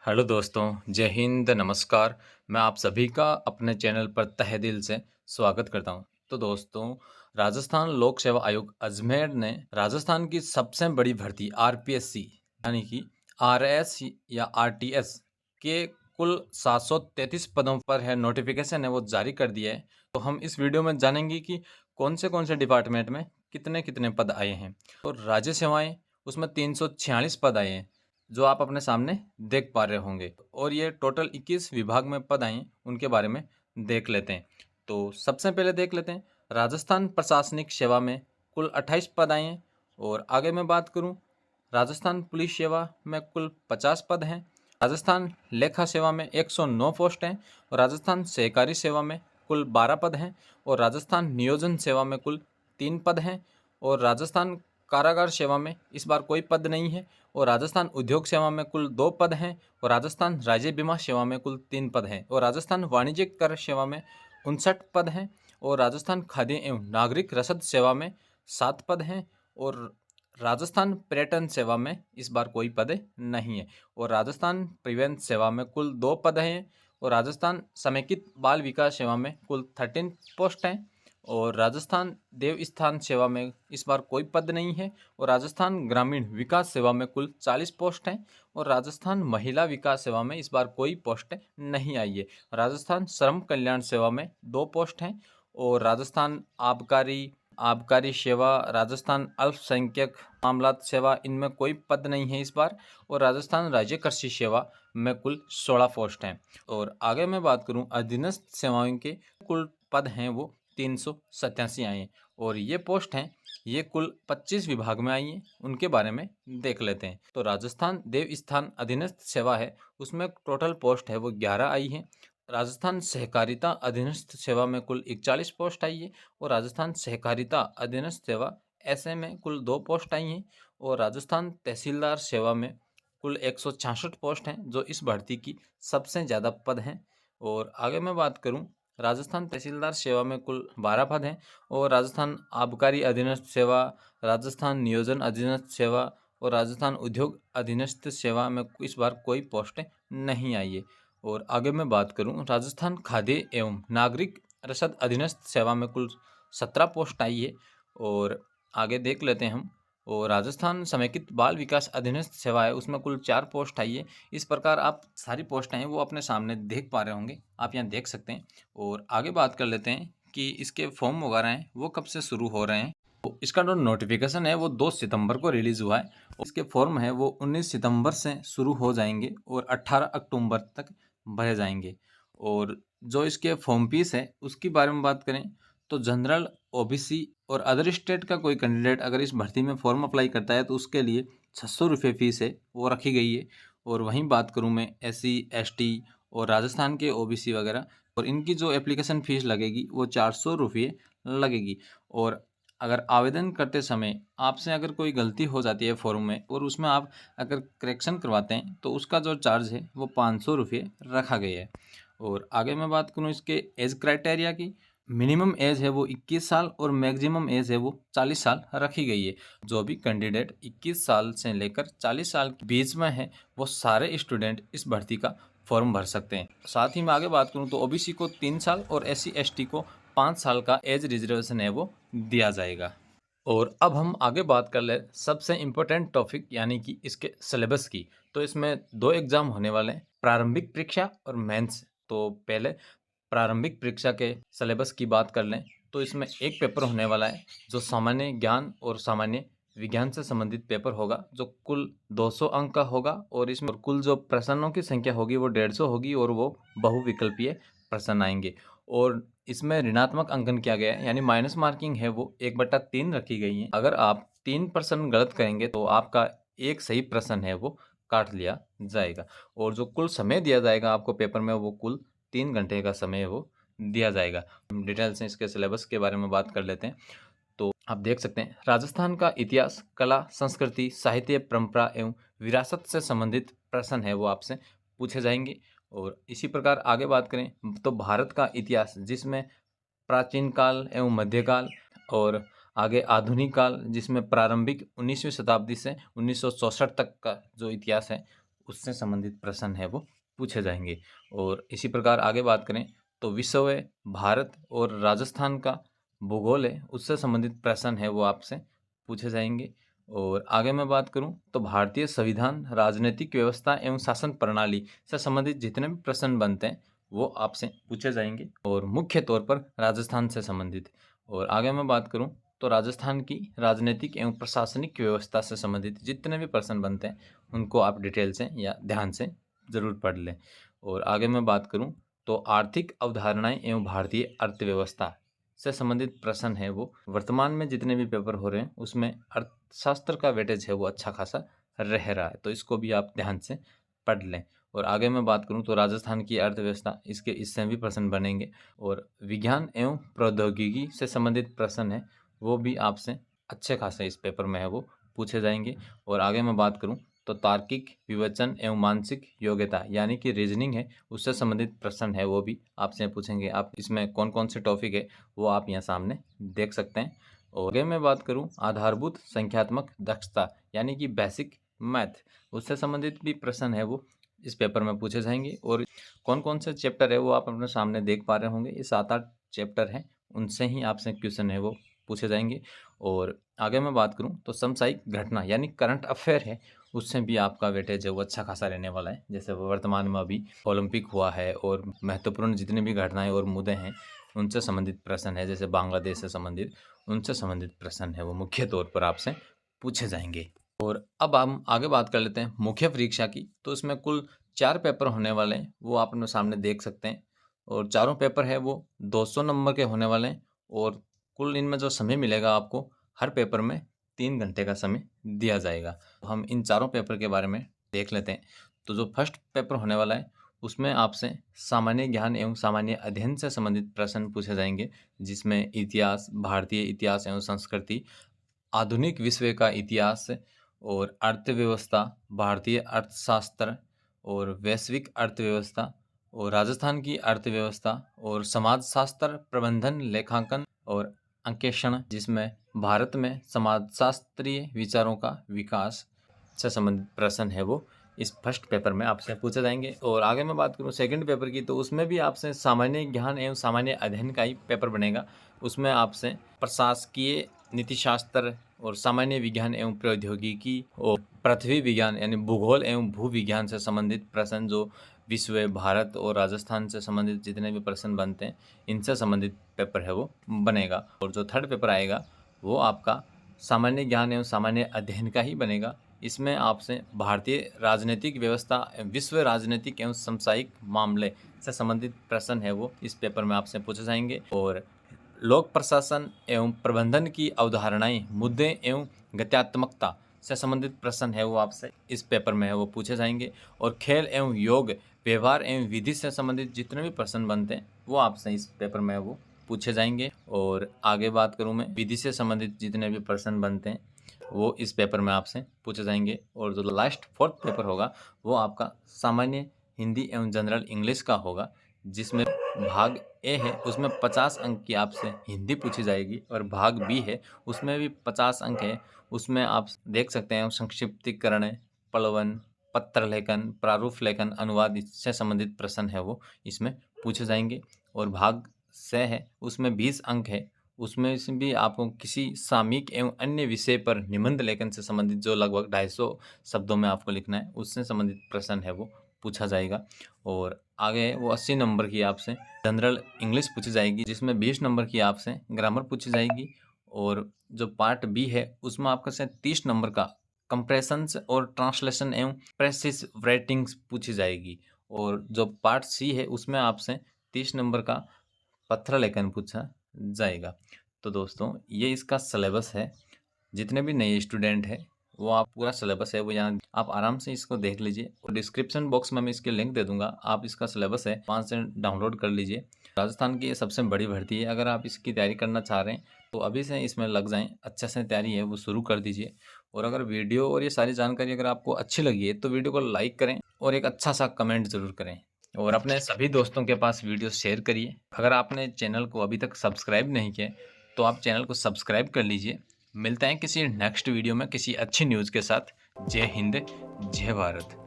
Hello दोस्तों, जय हिंद, नमस्कार। मैं आप सभी का अपने चैनल पर तहे दिल से स्वागत करता हूं। तो दोस्तों, राजस्थान लोक सेवा आयोग अजमेर ने राजस्थान की सबसे बड़ी भर्ती आरपीएससी यानी कि आरएस या आरटीएस के कुल 733 पदों पर है नोटिफिकेशन है वो जारी कर दिया है। तो हम इस वीडियो में जानेंगे कि कौन से डिपार्टमेंट में कितने कितने पद आए हैं। तो राज्य सेवाएं उसमें 346 पद आए हैं जो आप अपने सामने देख पा रहे होंगे। और ये टोटल 21 विभाग में पद आए हैं, उनके बारे में देख लेते हैं। तो सबसे पहले देख लेते हैं राजस्थान प्रशासनिक सेवा में कुल 28 पद आए हैं। और आगे मैं बात करूं राजस्थान पुलिस सेवा में कुल 50 पद हैं। राजस्थान लेखा सेवा में 109 पोस्ट हैं। और राजस्थान सहकारी सेवा में कुल 12 पद हैं। और राजस्थान नियोजन सेवा में कुल 3 पद हैं। और राजस्थान कारागार सेवा में इस बार कोई पद नहीं है। और राजस्थान उद्योग सेवा में कुल 2 पद हैं। और राजस्थान राज्य बीमा सेवा में कुल 3 पद हैं। और राजस्थान वाणिज्यिक कर सेवा में 59 पद हैं। और राजस्थान खाद्य एवं नागरिक रसद सेवा में 7 पद हैं। और राजस्थान पर्यटन सेवा में इस बार कोई पद नहीं है। और राजस्थान परिवहन सेवा में कुल 2 पद हैं। और राजस्थान समेकित बाल विकास सेवा में कुल 13 पोस्ट हैं। और राजस्थान देवस्थान सेवा में इस बार कोई पद नहीं है। और राजस्थान ग्रामीण विकास सेवा में कुल 40 पोस्ट हैं। और राजस्थान महिला विकास सेवा में इस बार कोई पोस्ट नहीं आई है। राजस्थान श्रम कल्याण सेवा में 2 पोस्ट हैं। और राजस्थान आबकारी आबकारी सेवा, राजस्थान अल्पसंख्यक मामलात सेवा, इनमें कोई पद नहीं है इस बार। और राजस्थान राज्य कृषि सेवा में कुल 16 पोस्ट हैं। और आगे मैं बात करूं अधीनस्थ सेवाओं के कुल पद हैं वो 387 आए हैं। और ये पोस्ट हैं ये कुल 25 विभाग में आई हैं, उनके बारे में देख लेते हैं। तो राजस्थान देवस्थान अधीनस्थ सेवा है उसमें टोटल पोस्ट है वो 11 आई हैं। राजस्थान सहकारिता अधीनस्थ सेवा में कुल 41 पोस्ट आई है। और राजस्थान सहकारिता अधीनस्थ सेवा ऐसे में कुल 2 पोस्ट आई हैं। और राजस्थान तहसीलदार सेवा में कुल 166 पोस्ट हैं जो इस भर्ती की सबसे ज़्यादा पद हैं। और आगे मैं बात करूं राजस्थान तहसीलदार सेवा में कुल 12 पद हैं। और राजस्थान आबकारी अधीनस्थ सेवा, राजस्थान नियोजन अधीनस्थ सेवा और राजस्थान उद्योग अधीनस्थ सेवा में इस बार कोई पोस्ट नहीं आई है। और आगे मैं बात करूं राजस्थान खाद्य एवं नागरिक रसद अधीनस्थ सेवा में कुल 17 पोस्ट आई है। और आगे देख लेते हैं हम। और राजस्थान समेकित बाल विकास अधीनस्थ सेवा है उसमें कुल 4 पोस्ट आई है। इस प्रकार आप सारी पोस्ट हैं वो अपने सामने देख पा रहे होंगे, आप यहाँ देख सकते हैं। और आगे बात कर लेते हैं कि इसके फॉर्म वगैरह हैं वो कब से शुरू हो रहे हैं। तो इसका जो नोटिफिकेशन है वो 2 सितंबर को रिलीज़ हुआ है। और इसके फॉर्म है वो 19 सितंबर से शुरू हो जाएंगे और 18 अक्टूबर तक भरे जाएंगे। और जो इसके फॉर्म फीस है उसके बारे में बात करें तो जनरल, ओबीसी और अदर स्टेट का कोई कैंडिडेट अगर इस भर्ती में फॉर्म अप्लाई करता है तो उसके लिए 600 रुपये फीस है वो रखी गई है। और वहीं बात करूं मैं एससी, एसटी और राजस्थान के ओबीसी वगैरह, और इनकी जो एप्लीकेशन फ़ीस लगेगी वो 400 रुपये लगेगी। और अगर आवेदन करते समय आपसे अगर कोई गलती हो जाती है फॉर्म में और उसमें आप अगर करेक्शन करवाते हैं तो उसका जो चार्ज है वो 500 रुपये रखा गया है। और आगे मैं बात करूँ इसके एज क्राइटेरिया की, मिनिमम एज है वो 21 साल और मैक्सिमम एज है वो 40 साल रखी गई है। जो भी कैंडिडेट 21 साल से लेकर 40 साल के बीच में है वो सारे स्टूडेंट इस भर्ती का फॉर्म भर सकते हैं। साथ ही मैं आगे बात करूं तो ओबीसी को 3 साल और एससी एसटी को 5 साल का एज रिजर्वेशन है वो दिया जाएगा। और अब हम आगे बात कर ले सबसे इम्पोर्टेंट टॉपिक यानी कि इसके सिलेबस की। तो इसमें 2 एग्ज़ाम होने वाले हैं, प्रारंभिक परीक्षा और मेंस। तो पहले प्रारंभिक परीक्षा के सिलेबस की बात कर लें तो इसमें एक पेपर होने वाला है जो सामान्य ज्ञान और सामान्य विज्ञान से संबंधित पेपर होगा जो कुल 200 अंक का होगा। और इसमें कुल जो प्रश्नों की संख्या होगी वो 150 होगी और वो बहुविकल्पीय प्रश्न आएंगे। और इसमें ऋणात्मक अंकन किया गया है यानी माइनस मार्किंग है वो 1/3 रखी गई है। अगर आप 3 प्रश्न गलत करेंगे तो आपका एक सही प्रश्न है वो काट लिया जाएगा। और जो कुल समय दिया जाएगा आपको पेपर में वो कुल 3 घंटे का समय वो दिया जाएगा। हम डिटेल से इसके सिलेबस के बारे में बात कर लेते हैं। तो आप देख सकते हैं राजस्थान का इतिहास, कला, संस्कृति, साहित्य, परंपरा एवं विरासत से संबंधित प्रश्न है वो आपसे पूछे जाएंगे। और इसी प्रकार आगे बात करें तो भारत का इतिहास जिसमें प्राचीन काल एवं मध्यकाल और आगे आधुनिक काल जिसमें प्रारंभिक 19वीं शताब्दी से 1964 तक का जो इतिहास है उससे संबंधित प्रश्न है वो पूछे जाएंगे। और इसी प्रकार आगे बात करें तो विश्व है, भारत और राजस्थान का भूगोल है, उससे संबंधित प्रश्न है वो आपसे पूछे जाएंगे। और आगे मैं बात करूं तो भारतीय संविधान, राजनीतिक व्यवस्था एवं शासन प्रणाली से संबंधित जितने भी प्रश्न बनते हैं वो आपसे पूछे जाएंगे, और मुख्य तौर पर राजस्थान से संबंधित। और आगे मैं बात करूं तो राजस्थान की राजनीतिक एवं प्रशासनिक व्यवस्था से संबंधित जितने भी प्रश्न बनते हैं उनको आप डिटेल से या ध्यान से ज़रूर पढ़ लें। और आगे मैं बात करूं तो आर्थिक अवधारणाएं एवं भारतीय अर्थव्यवस्था से संबंधित प्रश्न है वो वर्तमान में जितने भी पेपर हो रहे हैं उसमें अर्थशास्त्र का वेटेज है वो अच्छा खासा रह रहा है, तो इसको भी आप ध्यान से पढ़ लें। और आगे मैं बात करूं तो राजस्थान की अर्थव्यवस्था, इससे भी प्रश्न बनेंगे। और विज्ञान एवं प्रौद्योगिकी से संबंधित प्रश्न है वो भी आपसे अच्छे खासे इस पेपर में है वो पूछे जाएंगे। और आगे मैं बात करूं तो तार्किक विवेचन एवं मानसिक योग्यता यानी कि रीजनिंग है, उससे संबंधित प्रश्न है वो भी आपसे पूछेंगे। आप इसमें कौन कौन से टॉपिक है वो आप यहाँ सामने देख सकते हैं। और आगे मैं बात करूं आधारभूत संख्यात्मक दक्षता यानी कि बेसिक मैथ, उससे संबंधित भी प्रश्न है वो इस पेपर में पूछे जाएंगे। और कौन कौन से चैप्टर है वो आप अपने सामने देख पा रहे होंगे, ये 7-8 चैप्टर हैं, उनसे ही आपसे क्वेश्चन है वो पूछे जाएंगे। और आगे मैं बात करूं तो समसामयिक घटना यानी करंट अफेयर है, उससे भी आपका वेटेज है वो अच्छा खासा रहने वाला है। जैसे वर्तमान में अभी ओलंपिक हुआ है और महत्वपूर्ण जितनी भी घटनाएं और मुद्दे हैं उनसे संबंधित प्रश्न है, जैसे बांग्लादेश से संबंधित, उनसे संबंधित प्रश्न है वो मुख्य तौर पर आपसे पूछे जाएंगे। और अब हम आगे बात कर लेते हैं मुख्य परीक्षा की। तो इसमें कुल 4 पेपर होने वाले हैं, वो आप अपने सामने देख सकते हैं। और चारों पेपर है वो 200 नंबर के होने वाले हैं। और कुल इनमें जो समय मिलेगा आपको, हर पेपर में 3 घंटे का समय दिया जाएगा। तो हम इन चारों पेपर के बारे में देख लेते हैं। तो जो फर्स्ट पेपर होने वाला है उसमें आपसे सामान्य ज्ञान एवं सामान्य अध्ययन से संबंधित प्रश्न पूछे जाएंगे, जिसमें इतिहास, भारतीय इतिहास एवं संस्कृति, आधुनिक विश्व का इतिहास और अर्थव्यवस्था, भारतीय अर्थशास्त्र और वैश्विक अर्थव्यवस्था और राजस्थान की अर्थव्यवस्था और समाजशास्त्र, प्रबंधन, लेखांकन और अंकेक्षण, जिसमें भारत में समाजशास्त्रीय विचारों का विकास से संबंधित प्रश्न है वो इस फर्स्ट पेपर में आपसे पूछे जाएंगे। और आगे मैं बात करूँ सेकंड पेपर की, तो उसमें भी आपसे सामान्य ज्ञान एवं सामान्य अध्ययन का ही पेपर बनेगा। उसमें आपसे प्रशासकीय नीतिशास्त्र और सामान्य विज्ञान एवं प्रौद्योगिकी और पृथ्वी विज्ञान यानी भूगोल एवं भू विज्ञान से संबंधित प्रश्न, जो विश्व, भारत और राजस्थान से संबंधित जितने भी प्रश्न बनते हैं इनसे संबंधित पेपर है वो बनेगा। और जो थर्ड पेपर आएगा वो आपका सामान्य ज्ञान एवं सामान्य अध्ययन का ही बनेगा। इसमें आपसे भारतीय राजनीतिक व्यवस्था, विश्व राजनीतिक एवं समसामयिक मामले से संबंधित प्रश्न है वो इस पेपर में आपसे पूछे जाएंगे। और लोक प्रशासन एवं प्रबंधन की अवधारणाएं, मुद्दे एवं गत्यात्मकता से संबंधित प्रश्न है वो आपसे इस पेपर में है वो पूछे जाएंगे। और खेल एवं योग, व्यवहार एवं विधि से संबंधित जितने भी प्रश्न बनते हैं वो आपसे इस पेपर में वो पूछे जाएंगे। और आगे बात करूं मैं, विधि से संबंधित जितने भी प्रश्न बनते हैं वो इस पेपर में आपसे पूछे जाएंगे। और जो लास्ट फोर्थ पेपर होगा वो आपका सामान्य हिंदी एवं जनरल इंग्लिश का होगा, जिसमें भाग ए है उसमें 50 अंक की आपसे हिंदी पूछी जाएगी, और भाग बी है उसमें भी 50 अंक है। उसमें आप देख सकते हैं संक्षिप्तीकरण, पलवन, पत्र लेखन, प्रारूप लेखन, अनुवाद, इससे संबंधित प्रश्न है वो इसमें पूछे जाएंगे। और भाग से है उसमें 20 अंक है, उसमें से भी आपको किसी सामयिक एवं अन्य विषय पर निबंध लेखन से संबंधित, जो लगभग 250 शब्दों में आपको लिखना है, उससे संबंधित प्रश्न है वो पूछा जाएगा। और आगे वो 80 नंबर की आपसे जनरल इंग्लिश पूछी जाएगी, जिसमें 20 नंबर की आपसे ग्रामर पूछी जाएगी। और जो पार्ट बी है उसमें आपका से 30 नंबर का कंप्रेशंस और ट्रांसलेशन एवं प्रेसिस राइटिंग्स पूछी जाएगी। और जो पार्ट सी है उसमें आपसे 30 नंबर का पत्र लेखन पूछा जाएगा। तो दोस्तों ये इसका सिलेबस है। जितने भी नए स्टूडेंट हैं वो आप पूरा सिलेबस है वो यहाँ आप आराम से इसको देख लीजिए, और डिस्क्रिप्शन बॉक्स में मैं इसके लिंक दे दूंगा, आप इसका सिलेबस है 5 से डाउनलोड कर लीजिए। राजस्थान की ये सबसे बड़ी भर्ती है, अगर आप इसकी तैयारी करना चाह रहे हैं तो अभी से इसमें लग जाएं, अच्छे से तैयारी है वो शुरू कर दीजिए। और अगर वीडियो और ये सारी जानकारी अगर आपको अच्छी लगी है तो वीडियो को लाइक करें और एक अच्छा सा कमेंट ज़रूर करें, और अपने सभी दोस्तों के पास वीडियो शेयर करिए। अगर आपने चैनल को अभी तक सब्सक्राइब नहीं किया तो आप चैनल को सब्सक्राइब कर लीजिए। मिलते हैं किसी नेक्स्ट वीडियो में किसी अच्छी न्यूज़ के साथ। जय हिंद, जय भारत।